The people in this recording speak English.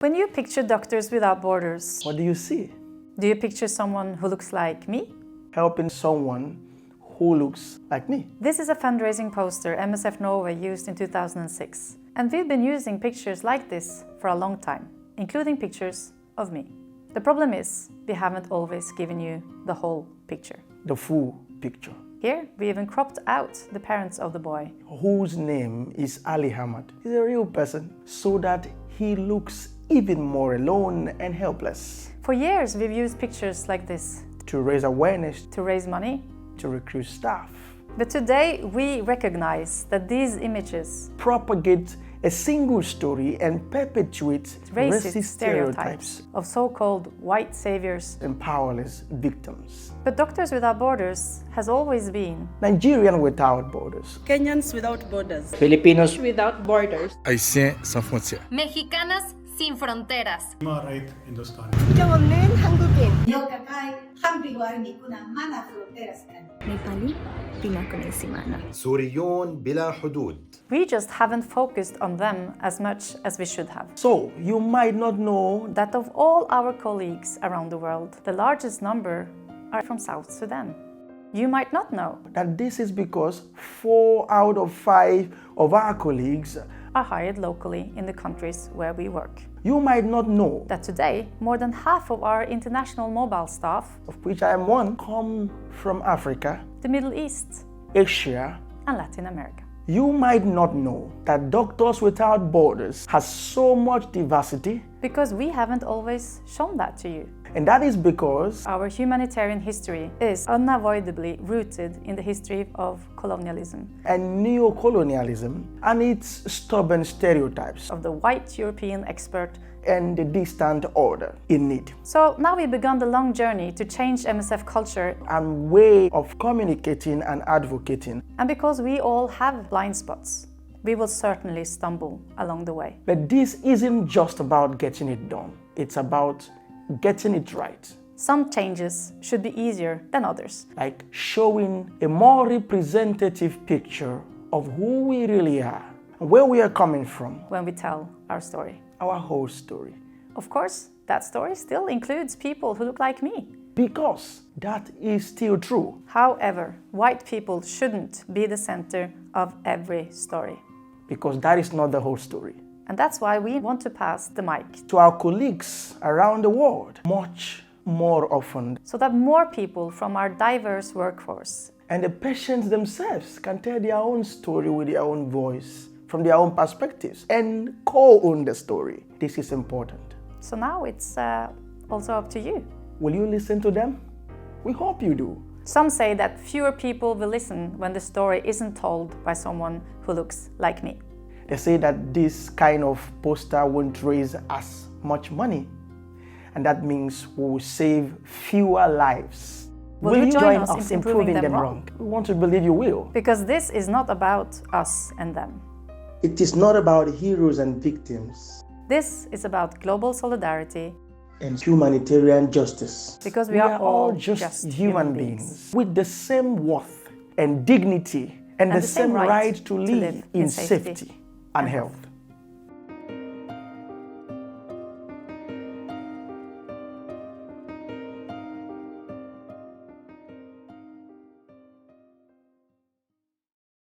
When you picture Doctors Without Borders, What do you see? do you picture someone who looks like me? Helping someone who looks like me. This is a fundraising poster MSF Norway used in 2006. And we've been using pictures like this for a long time, including pictures of me. The problem is, we haven't always given you the whole picture. The full picture. Here, we even cropped out the parents of the boy. Whose name is Ali Hamad. He's a real person, so that he looks even more alone and helpless. For years, we've used pictures like this To raise awareness, to raise money. to recruit staff. But today, we recognize that these images Propagate a single story and perpetuate racist stereotypes of so-called white saviors. and powerless victims. But Doctors Without Borders has always been Nigerian without borders. Kenyans without borders. Filipinos without borders. Haïtiens sans frontières. Mexicanas sin fronteras. Human right Hindustan. 정없는 한국인. 여기까지 한국과의 있구나 많아 fronteras kan. Nepali, pinakunasimana. سوريون بلا حدود. We just haven't focused on them as much as we should have. So, you might not know That of all our colleagues around the world, the largest number are from South Sudan. You might not know that this is because 4 out of 5 of our colleagues. are hired locally in the countries where we work. You might not know That today, more than half of our international mobile staff, of which I am one, come from Africa, the Middle East, Asia. and Latin America. You might not know that Doctors Without Borders has so much diversity, Because we haven't always shown that to you. and that is because Our humanitarian history is unavoidably rooted in the history of colonialism, and neocolonialism and its stubborn stereotypes of the white European expert. and the distant order in need So now we've begun the long journey to change MSF culture, and way of communicating and advocating. and because we all have blind spots, we will certainly stumble along the way. But this isn't just about getting it done, it's about getting it right. Some changes should be easier than others. Like showing a more representative picture of who we really are, and where we are coming from, When we tell our story. our whole story. Of course, that story still includes people who look like me. Because that is still true. However, white people shouldn't be the center of every story. Because that is not the whole story. And that's why we want to pass the mic, To our colleagues around the world, much more often. so that more people from our diverse workforce And the patients themselves can tell their own story with their own voice, from their own perspectives, and co-own the story. This is important. So now it's also up to you. Will you listen to them? We hope you do. Some say that fewer people will listen when the story isn't told by someone who looks like me. They say that this kind of poster won't raise as much money, and that means we will save fewer lives. Will you join us in improving them wrong? We want to believe you will. Because this is not about us and them. It is not about heroes and victims This is about global solidarity, and humanitarian justice. because we are all just human beings with the same worth and dignity and the same right to live in safety and health.